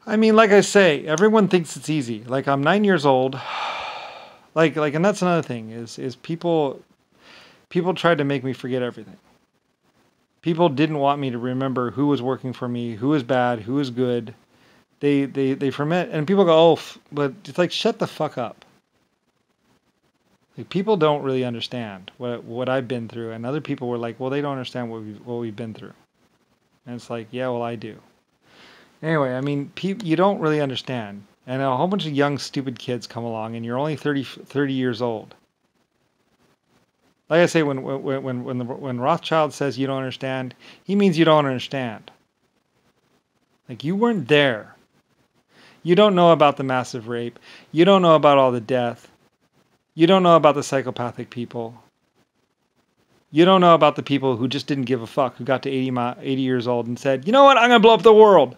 I mean, like I say, everyone thinks it's easy. Like, I'm 9 years old. And that's another thing is people tried to make me forget everything. People didn't want me to remember who was working for me, who was bad, who was good. They ferment, and people go, oh, but it's like, shut the fuck up. Like, people don't really understand what I've been through, and other people were like, well, they don't understand what we've been through. And it's like, yeah, well, I do. Anyway, I mean, you don't really understand. And a whole bunch of young, stupid kids come along, and you're only 30 years old. Like I say, when Rothschild says you don't understand, he means you don't understand. Like, you weren't there. You don't know about the massive rape. You don't know about all the death. You don't know about the psychopathic people. You don't know about the people who just didn't give a fuck, who got to 80 years old and said, you know what, I'm going to blow up the world.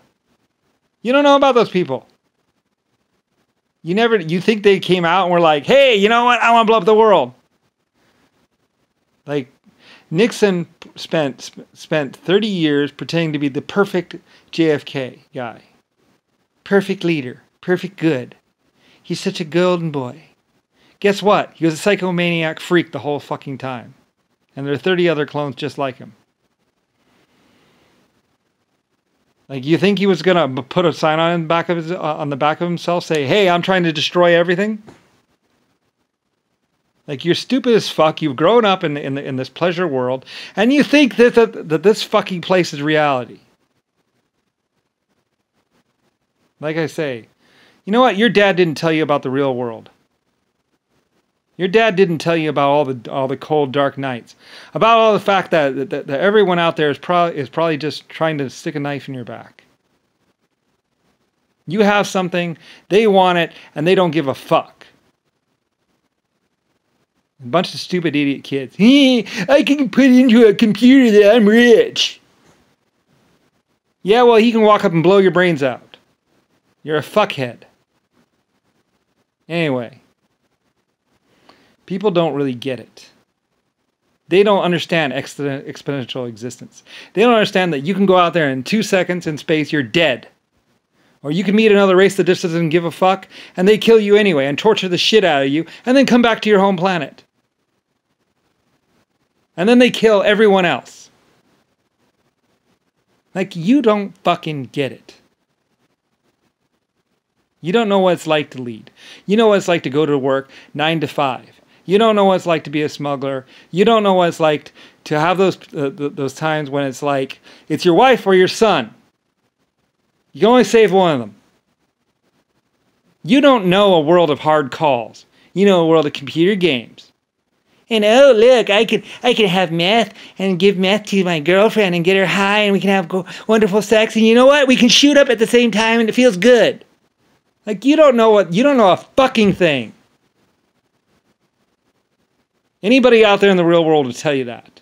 You don't know about those people. You think they came out and were like, hey, you know what, I want to blow up the world. Like, Nixon spent 30 years pretending to be the perfect JFK guy. Perfect leader. Perfect good. He's such a golden boy. Guess what? He was a psychomaniac freak the whole fucking time. And there are 30 other clones just like him. Like, you think he was gonna put a sign on the back of himself, say, "Hey, I'm trying to destroy everything"? Like, you're stupid as fuck. You've grown up in this pleasure world, and you think that this fucking place is reality. Like I say, you know what? Your dad didn't tell you about the real world. Your dad didn't tell you about all the cold, dark nights, about all the fact that everyone out there is probably just trying to stick a knife in your back. You have something, they want it, and they don't give a fuck. A bunch of stupid idiot kids. I can put into a computer that I'm rich. Yeah, well, he can walk up and blow your brains out. You're a fuckhead. Anyway. People don't really get it. They don't understand exponential existence. They don't understand that you can go out there in 2 seconds in space, you're dead. Or you can meet another race that just doesn't give a fuck, and they kill you anyway and torture the shit out of you, and then come back to your home planet. And then they kill everyone else. Like, you don't fucking get it. You don't know what it's like to lead. You know what it's like to go to work 9 to 5. You don't know what it's like to be a smuggler. You don't know what it's like to have those times when it's like, it's your wife or your son. You can only save one of them. You don't know a world of hard calls. You know a world of computer games. And oh, look, I could have meth and give meth to my girlfriend and get her high and we can have wonderful sex. And you know what? We can shoot up at the same time and it feels good. Like, you don't know a fucking thing. Anybody out there in the real world will tell you that.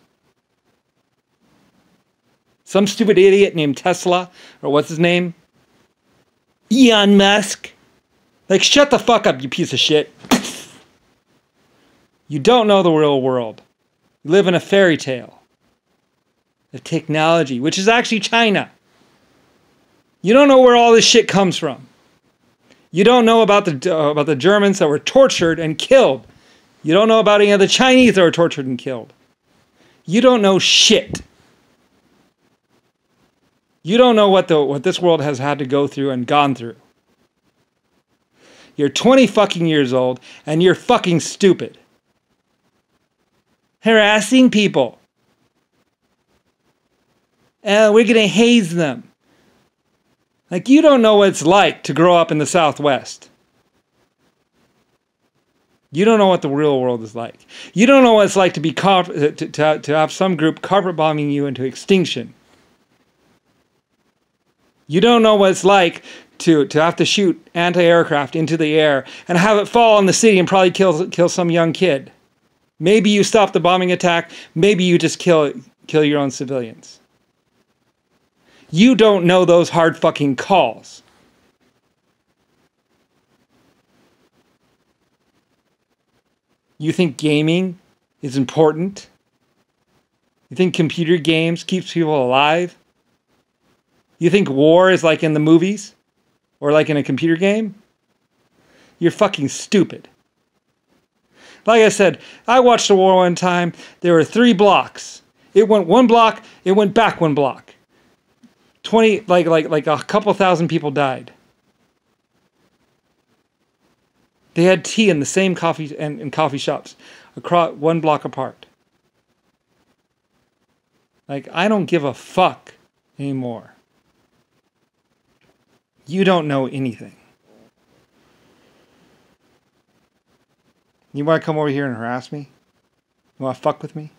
Some stupid idiot named Tesla, or what's his name? Elon Musk. Like, shut the fuck up, you piece of shit. You don't know the real world. You live in a fairy tale of technology, which is actually China. You don't know where all this shit comes from. You don't know about the Germans that were tortured and killed. You don't know about any of the Chinese that were tortured and killed. You don't know shit. You don't know what this world has had to go through and gone through. You're 20 fucking years old and you're fucking stupid. Harassing people. We're gonna haze them. Like, you don't know what it's like to grow up in the Southwest. You don't know what the real world is like. You don't know what it's like to be to have some group carpet bombing you into extinction. You don't know what it's like to have to shoot anti-aircraft into the air and have it fall on the city and probably kill some young kid. Maybe you stop the bombing attack. Maybe you just kill your own civilians. You don't know those hard fucking calls. You think gaming is important? You think computer games keeps people alive? You think war is like in the movies? or like in a computer game, you're fucking stupid. Like I said, I watched a war one time. There were 3 blocks. It went 1 block. It went back 1 block. 20, like a couple thousand people died. They had tea in the same coffee and coffee shops across 1 block apart. Like, I don't give a fuck anymore. You don't know anything. You want to come over here and harass me? You want to fuck with me?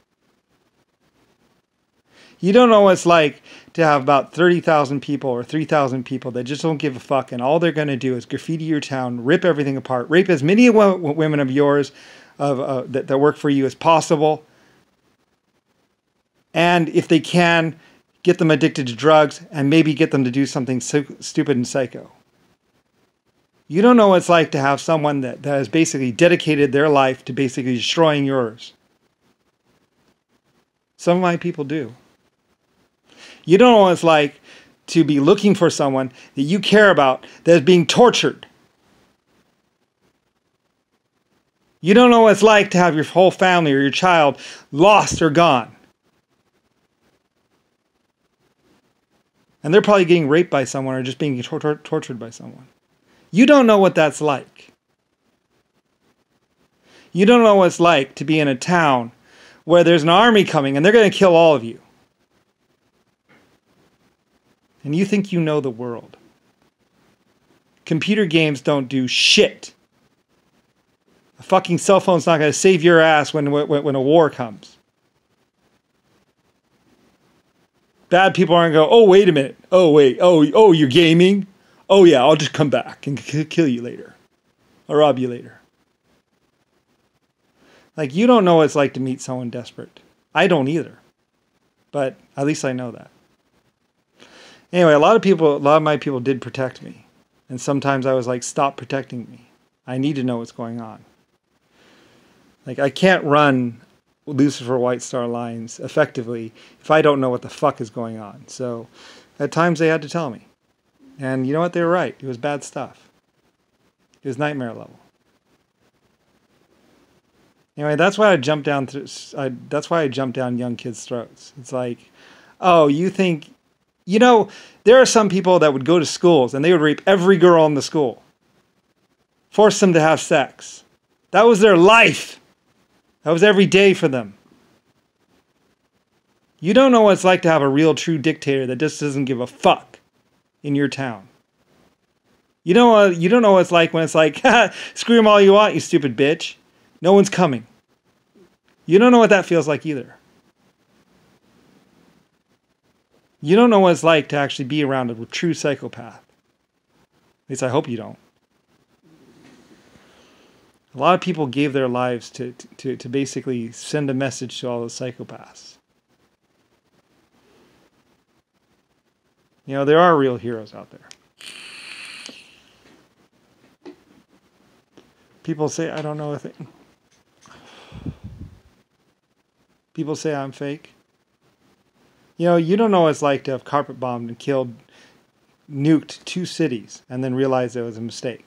You don't know what it's like to have about 30,000 people or 3,000 people that just don't give a fuck, and all they're going to do is graffiti your town, rip everything apart, rape as many women of yours that work for you as possible, and if they can, get them addicted to drugs and maybe get them to do something stupid and psycho. You don't know what it's like to have someone that has basically dedicated their life to basically destroying yours. Some of my people do. You don't know what it's like to be looking for someone that you care about that is being tortured. You don't know what it's like to have your whole family or your child lost or gone. And they're probably getting raped by someone or just being tortured by someone. You don't know what that's like. You don't know what it's like to be in a town where there's an army coming and they're going to kill all of you. And you think you know the world. Computer games don't do shit. A fucking cell phone's not going to save your ass when a war comes. Bad people aren't going to go, oh, wait a minute. Oh, wait. Oh, you're gaming? Oh, yeah, I'll just come back and kill you later. I'll rob you later. Like, you don't know what it's like to meet someone desperate. I don't either. But at least I know that. Anyway, a lot of my people did protect me. And sometimes I was like, stop protecting me. I need to know what's going on. Like, I can't run Lucifer White Star lines effectively if I don't know what the fuck is going on. So at times they had to tell me. And you know what? They were right. It was bad stuff. It was nightmare level. Anyway, that's why I jumped down young kids' throats. It's like, oh, you think, you know, there are some people that would go to schools and they would rape every girl in the school. Force them to have sex. That was their life. That was every day for them. You don't know what it's like to have a real true dictator that just doesn't give a fuck in your town. You don't know what it's like when it's like, screw them all you want, you stupid bitch. No one's coming. You don't know what that feels like either. You don't know what it's like to actually be around a true psychopath. At least I hope you don't. A lot of people gave their lives to basically send a message to all those psychopaths. You know, there are real heroes out there. People say I don't know a thing. People say I'm fake. You know, you don't know what it's like to have carpet bombed and killed, nuked 2 cities and then realize it was a mistake.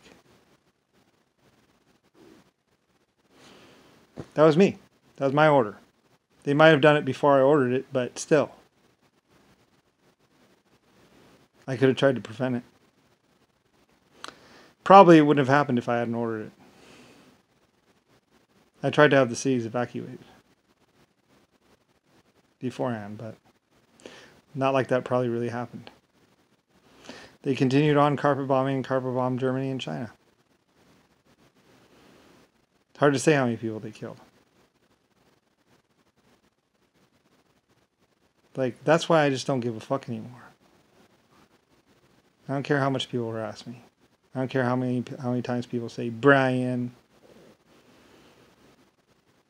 That was me. That was my order. They might have done it before I ordered it, but still. I could have tried to prevent it. Probably it wouldn't have happened if I hadn't ordered it. I tried to have the cities evacuated beforehand, but not like that probably really happened. They continued on carpet bombed Germany and China. It's hard to say how many people they killed. Like, that's why I just don't give a fuck anymore. I don't care how much people harass me. I don't care how many times people say, Brian.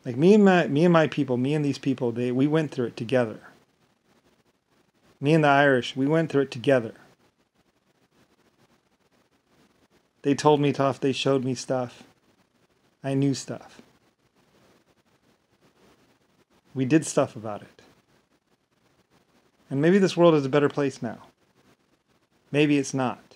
Like, me and my people, me and these people, we went through it together. Me and the Irish, we went through it together. They told me stuff, they showed me stuff. I knew stuff. We did stuff about it. And maybe this world is a better place now. Maybe it's not.